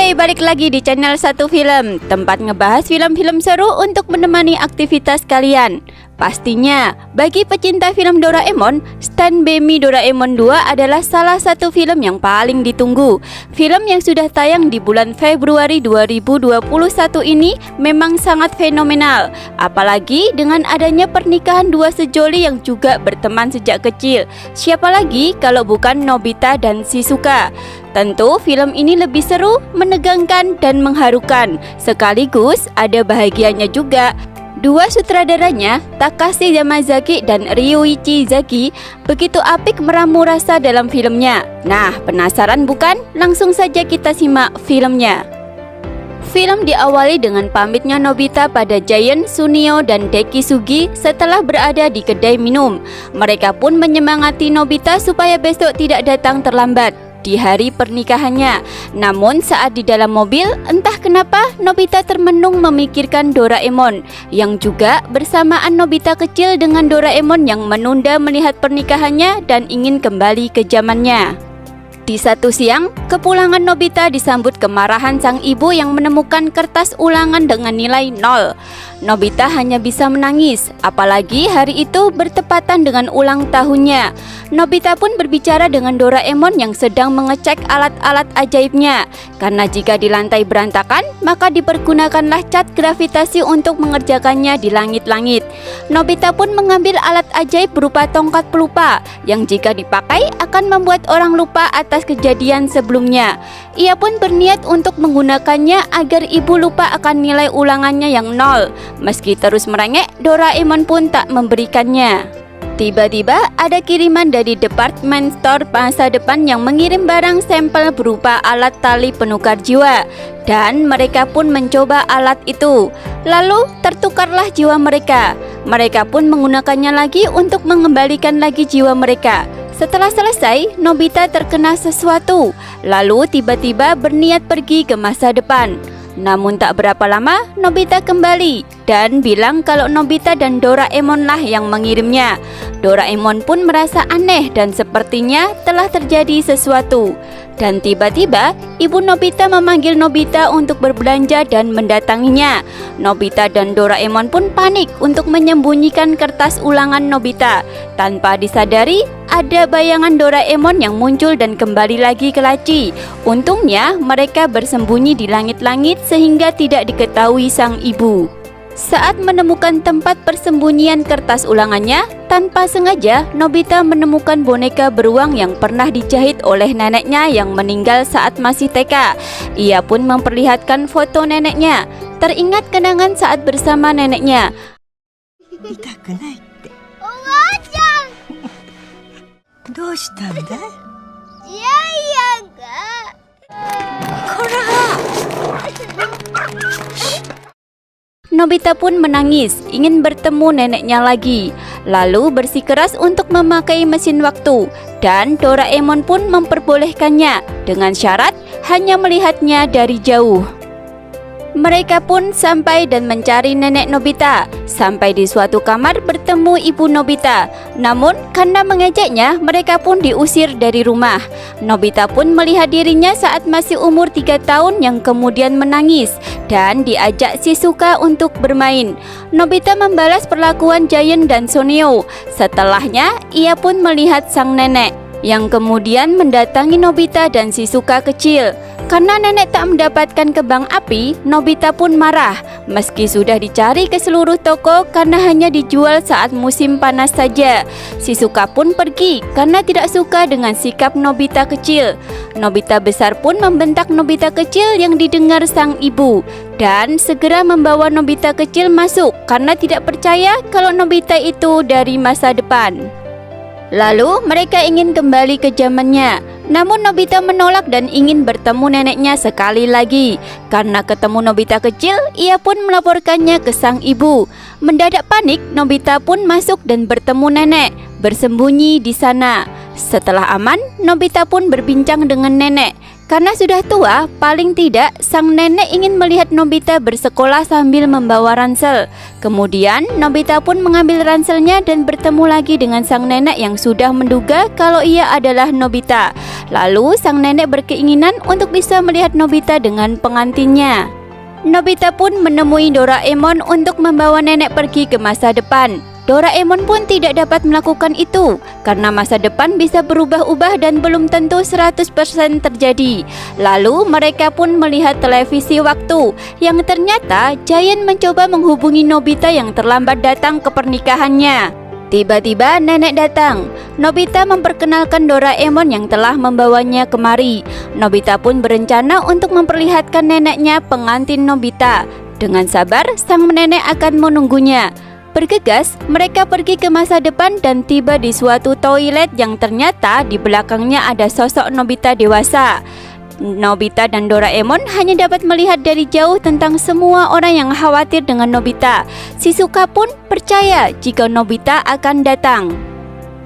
Hai, balik lagi di channel Satu Film, tempat ngebahas film-film seru untuk menemani aktivitas kalian. Pastinya, bagi pecinta film Doraemon, Stand By Me Doraemon 2 adalah salah satu film yang paling ditunggu. Film yang sudah tayang di bulan Februari 2021 ini memang sangat fenomenal. Apalagi dengan adanya pernikahan dua sejoli yang juga berteman sejak kecil. Siapa lagi kalau bukan Nobita dan Shizuka? Tentu film ini lebih seru, menegangkan, dan mengharukan. Sekaligus ada bahagianya juga. Dua sutradaranya, Takashi Yamazaki dan Ryuichi Zaki, begitu apik meramu rasa dalam filmnya. Nah, penasaran bukan? Langsung saja kita simak filmnya. Film diawali dengan pamitnya Nobita pada Giant, Sunio, dan Dekisugi setelah berada di kedai minum. Mereka pun menyemangati Nobita supaya besok tidak datang terlambat di hari pernikahannya. Namun saat di dalam mobil, entah kenapa Nobita termenung memikirkan Doraemon, yang juga bersamaan Nobita kecil dengan Doraemon yang menunda melihat pernikahannya dan ingin kembali ke zamannya. Di satu siang, kepulangan Nobita disambut kemarahan sang ibu yang menemukan kertas ulangan dengan nilai 0. Nobita hanya bisa menangis, apalagi hari itu bertepatan dengan ulang tahunnya. Nobita pun berbicara dengan Doraemon yang sedang mengecek alat-alat ajaibnya. Karena jika di lantai berantakan, maka dipergunakanlah cat gravitasi untuk mengerjakannya di langit-langit. Nobita pun mengambil alat ajaib berupa tongkat pelupa, yang jika dipakai akan membuat orang lupa atas kejadian sebelumnya. Ia pun berniat untuk menggunakannya agar ibu lupa akan nilai ulangannya yang 0. Meski terus merengek, Doraemon pun tak memberikannya. Tiba-tiba ada kiriman dari department store masa depan yang mengirim barang sampel berupa alat tali penukar jiwa. Dan mereka pun mencoba alat itu. Lalu tertukarlah jiwa mereka. Mereka pun menggunakannya lagi untuk mengembalikan lagi jiwa mereka. Setelah selesai, Nobita terkena sesuatu. Lalu tiba-tiba berniat pergi ke masa depan. Namun tak berapa lama, Nobita kembali dan bilang kalau Nobita dan Doraemon lah yang mengirimnya. Doraemon pun merasa aneh dan sepertinya telah terjadi sesuatu. Dan tiba-tiba, ibu Nobita memanggil Nobita untuk berbelanja dan mendatanginya. Nobita dan Doraemon pun panik untuk menyembunyikan kertas ulangan Nobita. Tanpa disadari, ada bayangan Doraemon yang muncul dan kembali lagi ke laci. Untungnya, mereka bersembunyi di langit-langit sehingga tidak diketahui sang ibu. Saat menemukan tempat persembunyian kertas ulangannya, tanpa sengaja Nobita menemukan boneka beruang yang pernah dijahit oleh neneknya yang meninggal saat masih TK. Ia pun memperlihatkan foto neneknya. Teringat kenangan saat bersama neneknya. Nobita pun menangis, ingin bertemu neneknya lagi. Lalu bersikeras untuk memakai mesin waktu. Dan Doraemon pun memperbolehkannya dengan syarat hanya melihatnya dari jauh. Mereka pun sampai dan mencari nenek Nobita. Sampai di suatu kamar bertemu ibu Nobita. Namun karena mengejeknya, mereka pun diusir dari rumah. Nobita pun melihat dirinya saat masih umur 3 tahun yang kemudian menangis dan diajak Shizuka untuk bermain. Nobita membalas perlakuan Giant dan Sunio. Setelahnya, ia pun melihat sang nenek yang kemudian mendatangi Nobita dan Shizuka kecil. Karena nenek tak mendapatkan kembang api, Nobita pun marah. Meski sudah dicari ke seluruh toko karena hanya dijual saat musim panas saja. Shizuka pun pergi karena tidak suka dengan sikap Nobita kecil. Nobita besar pun membentak Nobita kecil yang didengar sang ibu. Dan segera membawa Nobita kecil masuk karena tidak percaya kalau Nobita itu dari masa depan. Lalu mereka ingin kembali ke zamannya. Namun Nobita menolak dan ingin bertemu neneknya sekali lagi. Karena ketemu Nobita kecil, ia pun melaporkannya ke sang ibu. Mendadak panik, Nobita pun masuk dan bertemu nenek, bersembunyi di sana. Setelah aman, Nobita pun berbincang dengan nenek. Karena sudah tua, paling tidak sang nenek ingin melihat Nobita bersekolah sambil membawa ransel. Kemudian Nobita pun mengambil ranselnya dan bertemu lagi dengan sang nenek yang sudah menduga kalau ia adalah Nobita. Lalu sang nenek berkeinginan untuk bisa melihat Nobita dengan pengantinnya. Nobita pun menemui Doraemon untuk membawa nenek pergi ke masa depan. Doraemon pun tidak dapat melakukan itu karena masa depan bisa berubah-ubah dan belum tentu 100% terjadi. Lalu mereka pun melihat televisi waktu yang ternyata Giant mencoba menghubungi Nobita yang terlambat datang ke pernikahannya. Tiba-tiba nenek datang. Nobita memperkenalkan Doraemon yang telah membawanya kemari. Nobita pun berencana untuk memperlihatkan neneknya pengantin Nobita. Dengan sabar, sang nenek akan menunggunya. Bergegas, mereka pergi ke masa depan dan tiba di suatu toilet yang ternyata di belakangnya ada sosok Nobita dewasa. Nobita dan Doraemon hanya dapat melihat dari jauh tentang semua orang yang khawatir dengan Nobita. Shizuka pun percaya jika Nobita akan datang.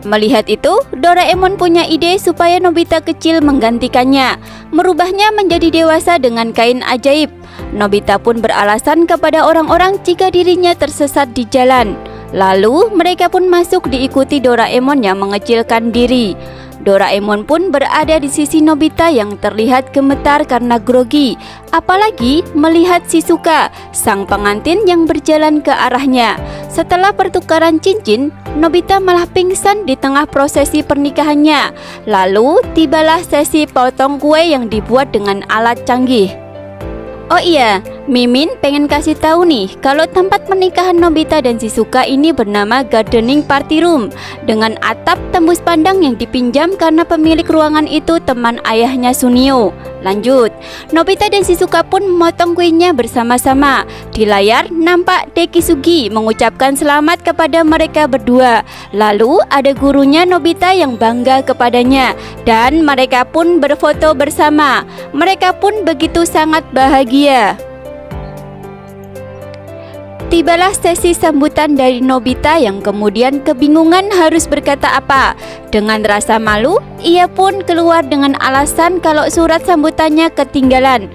Melihat itu, Doraemon punya ide supaya Nobita kecil menggantikannya, merubahnya menjadi dewasa dengan kain ajaib. Nobita pun beralasan kepada orang-orang jika dirinya tersesat di jalan. Lalu mereka pun masuk diikuti Doraemon yang mengecilkan diri. Doraemon pun berada di sisi Nobita yang terlihat gemetar karena grogi, apalagi melihat Shizuka, sang pengantin yang berjalan ke arahnya. Setelah pertukaran cincin, Nobita malah pingsan di tengah prosesi pernikahannya. Lalu tibalah sesi potong kue yang dibuat dengan alat canggih. Oh iya, Mimin pengen kasih tahu nih kalau tempat pernikahan Nobita dan Shizuka ini bernama Gardening Party Room dengan atap tembus pandang yang dipinjam karena pemilik ruangan itu teman ayahnya Sunio. Lanjut, Nobita dan Shizuka pun memotong kuenya bersama-sama. Di layar nampak Dekisugi mengucapkan selamat kepada mereka berdua. Lalu ada gurunya Nobita yang bangga kepadanya dan mereka pun berfoto bersama. Mereka pun begitu sangat bahagia. Tibalah sesi sambutan dari Nobita yang kemudian kebingungan harus berkata apa. Dengan rasa malu, ia pun keluar dengan alasan kalau surat sambutannya ketinggalan.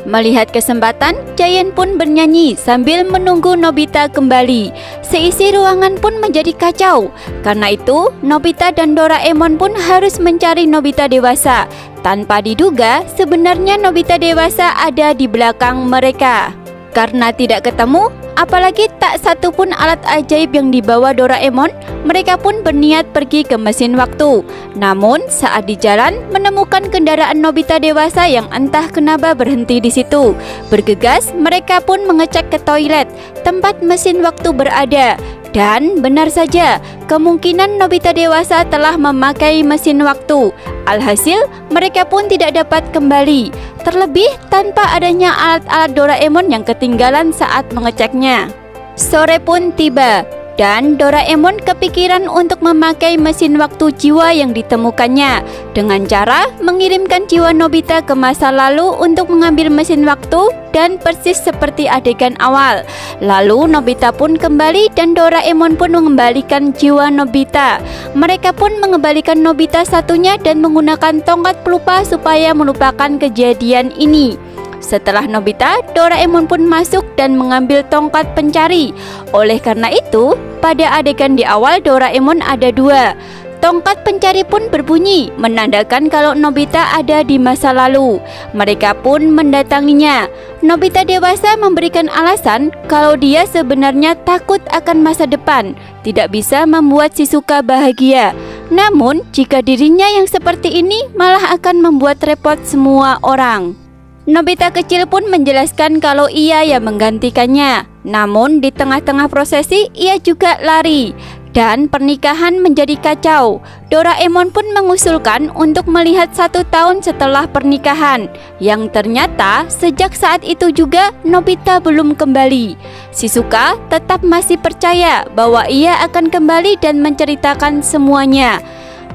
Melihat kesempatan, Giant pun bernyanyi sambil menunggu Nobita kembali. Seisi ruangan pun menjadi kacau. Karena itu, Nobita dan Doraemon pun harus mencari Nobita dewasa. Tanpa diduga, sebenarnya Nobita dewasa ada di belakang mereka. Karena tidak ketemu, apalagi tak satu pun alat ajaib yang dibawa Doraemon, mereka pun berniat pergi ke mesin waktu. Namun saat di jalan menemukan kendaraan Nobita dewasa yang entah kenapa berhenti di situ. Bergegas, mereka pun mengecek ke toilet tempat mesin waktu berada. Dan benar saja, kemungkinan Nobita dewasa telah memakai mesin waktu. Alhasil, mereka pun tidak dapat kembali. Terlebih tanpa adanya alat-alat Doraemon yang ketinggalan saat mengeceknya. Sore pun tiba dan Doraemon kepikiran untuk memakai mesin waktu jiwa yang ditemukannya dengan cara mengirimkan jiwa Nobita ke masa lalu untuk mengambil mesin waktu dan persis seperti adegan awal. Lalu Nobita pun kembali dan Doraemon pun mengembalikan jiwa Nobita. Mereka pun mengembalikan Nobita satunya dan menggunakan tongkat pelupa supaya melupakan kejadian ini. Setelah Nobita, Doraemon pun masuk dan mengambil tongkat pencari. Oleh karena itu, pada adegan di awal Doraemon ada dua. Tongkat pencari pun berbunyi, menandakan kalau Nobita ada di masa lalu. Mereka pun mendatanginya. Nobita dewasa memberikan alasan kalau dia sebenarnya takut akan masa depan, tidak bisa membuat Shizuka bahagia. Namun, jika dirinya yang seperti ini malah akan membuat repot semua orang. Nobita kecil pun menjelaskan kalau ia yang menggantikannya. Namun di tengah-tengah prosesi ia juga lari dan pernikahan menjadi kacau. Doraemon pun mengusulkan untuk melihat 1 tahun setelah pernikahan, yang ternyata sejak saat itu juga Nobita belum kembali. Shizuka tetap masih percaya bahwa ia akan kembali dan menceritakan semuanya.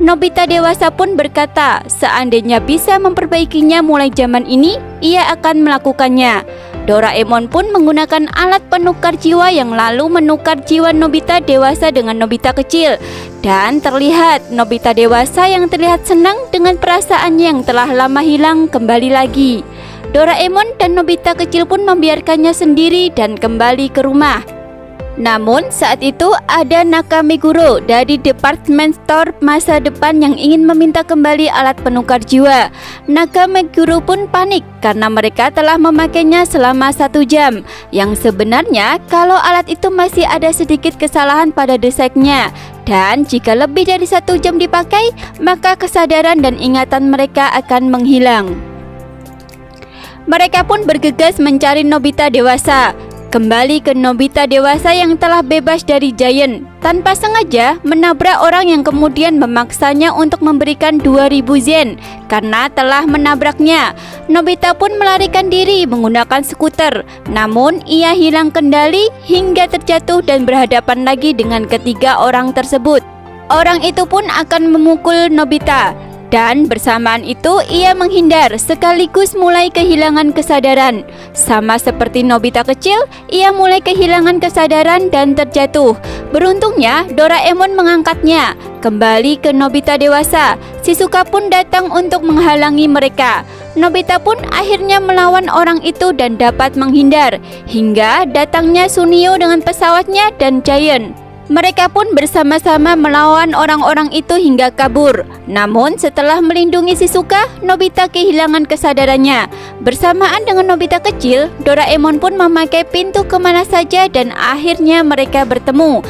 Nobita dewasa pun berkata, seandainya bisa memperbaikinya mulai zaman ini, ia akan melakukannya. Doraemon pun menggunakan alat penukar jiwa yang lalu menukar jiwa Nobita dewasa dengan Nobita kecil. Dan terlihat Nobita dewasa yang terlihat senang dengan perasaannya yang telah lama hilang kembali lagi. Doraemon dan Nobita kecil pun membiarkannya sendiri dan kembali ke rumah. Namun saat itu ada Nakameguro dari department store masa depan yang ingin meminta kembali alat penukar jiwa. Nakameguro pun panik karena mereka telah memakainya selama 1 jam. Yang sebenarnya kalau alat itu masih ada sedikit kesalahan pada desainnya. Dan jika lebih dari 1 jam dipakai, maka kesadaran dan ingatan mereka akan menghilang. Mereka pun bergegas mencari Nobita dewasa. Kembali ke Nobita dewasa yang telah bebas dari Giant, tanpa sengaja menabrak orang yang kemudian memaksanya untuk memberikan 2000 yen karena telah menabraknya. Nobita pun melarikan diri menggunakan skuter, namun ia hilang kendali hingga terjatuh dan berhadapan lagi dengan ketiga orang tersebut. Orang itu pun akan memukul Nobita. Dan bersamaan itu ia menghindar sekaligus mulai kehilangan kesadaran. Sama seperti Nobita kecil, ia mulai kehilangan kesadaran dan terjatuh. Beruntungnya Doraemon mengangkatnya. Kembali ke Nobita dewasa, Shizuka pun datang untuk menghalangi mereka. Nobita pun akhirnya melawan orang itu dan dapat menghindar. Hingga datangnya Sunio dengan pesawatnya dan Giant. Mereka pun bersama-sama melawan orang-orang itu hingga kabur. Namun setelah melindungi Shizuka, Nobita kehilangan kesadarannya. Bersamaan dengan Nobita kecil, Doraemon pun memakai pintu kemana saja dan akhirnya mereka bertemu.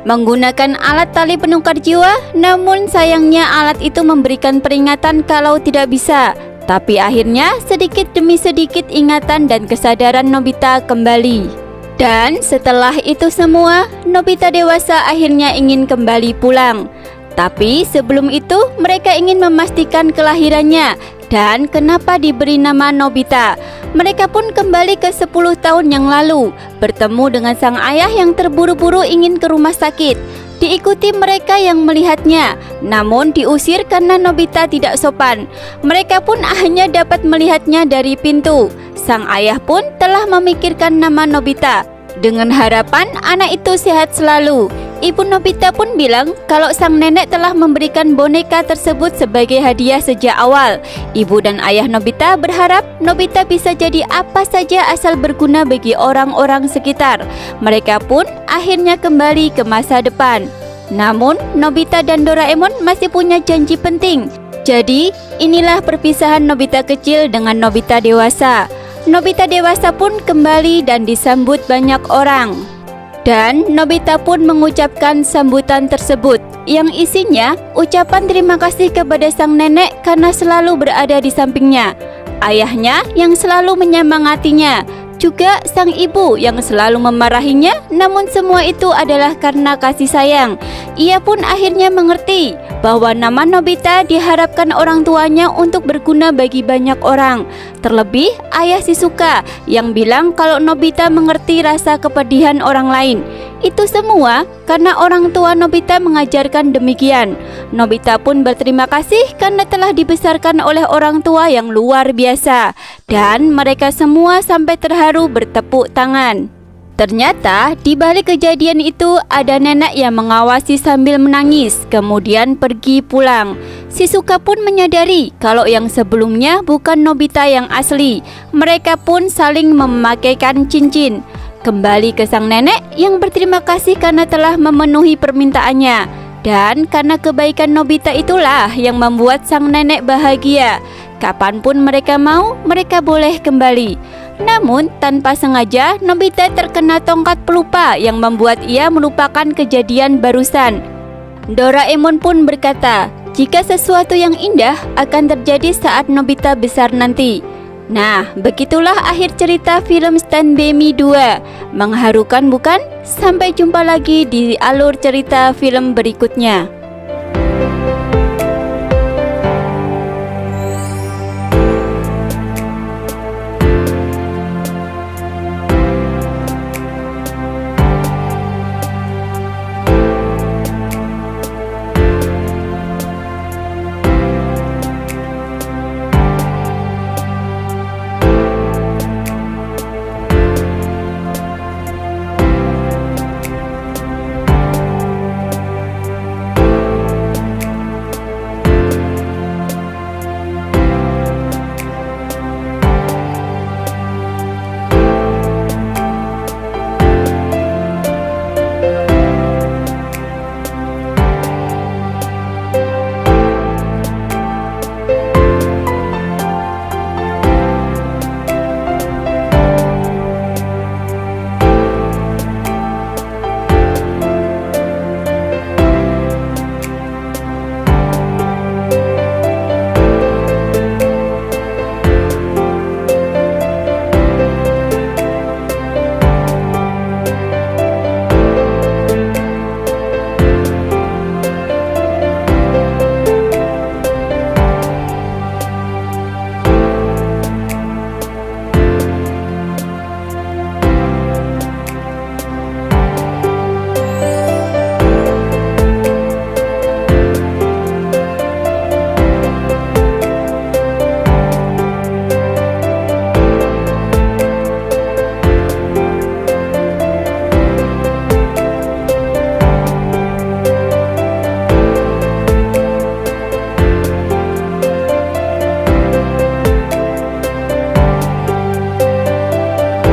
Menggunakan alat tali penukar jiwa, namun sayangnya alat itu memberikan peringatan kalau tidak bisa. Tapi akhirnya sedikit demi sedikit ingatan dan kesadaran Nobita kembali. Dan setelah itu semua, Nobita dewasa akhirnya ingin kembali pulang. Tapi sebelum itu mereka ingin memastikan kelahirannya dan kenapa diberi nama Nobita. Mereka pun kembali ke 10 tahun yang lalu, bertemu dengan sang ayah yang terburu-buru ingin ke rumah sakit. Diikuti mereka yang melihatnya, namun diusir karena Nobita tidak sopan. Mereka pun hanya dapat melihatnya dari pintu. Sang ayah pun telah memikirkan nama Nobita dengan harapan anak itu sehat selalu. Ibu Nobita pun bilang kalau sang nenek telah memberikan boneka tersebut sebagai hadiah sejak awal. Ibu dan ayah Nobita berharap Nobita bisa jadi apa saja asal berguna bagi orang-orang sekitar. Mereka pun akhirnya kembali ke masa depan. Namun Nobita dan Doraemon masih punya janji penting. Jadi inilah perpisahan Nobita kecil dengan Nobita dewasa. Nobita dewasa pun kembali dan disambut banyak orang. Dan Nobita pun mengucapkan sambutan tersebut yang isinya ucapan terima kasih kepada sang nenek karena selalu berada di sampingnya, ayahnya yang selalu menyemangatinya, juga sang ibu yang selalu memarahinya, namun semua itu adalah karena kasih sayang. Ia pun akhirnya mengerti bahwa nama Nobita diharapkan orang tuanya untuk berguna bagi banyak orang. Terlebih ayah Shizuka yang bilang kalau Nobita mengerti rasa kepedihan orang lain. Itu semua karena orang tua Nobita mengajarkan demikian. Nobita pun berterima kasih karena telah dibesarkan oleh orang tua yang luar biasa. Dan mereka semua sampai terharu bertepuk tangan. Ternyata di balik kejadian itu ada nenek yang mengawasi sambil menangis, kemudian pergi pulang. Shizuka pun menyadari kalau yang sebelumnya bukan Nobita yang asli. Mereka pun saling memakaikan cincin. Kembali ke sang nenek yang berterima kasih karena telah memenuhi permintaannya. Dan karena kebaikan Nobita itulah yang membuat sang nenek bahagia. Kapanpun mereka mau, mereka boleh kembali. Namun tanpa sengaja Nobita terkena tongkat pelupa yang membuat ia melupakan kejadian barusan. Doraemon pun berkata, jika sesuatu yang indah akan terjadi saat Nobita besar nanti. Nah, begitulah akhir cerita film Stand By Me 2. Mengharukan bukan? Sampai jumpa lagi di alur cerita film berikutnya.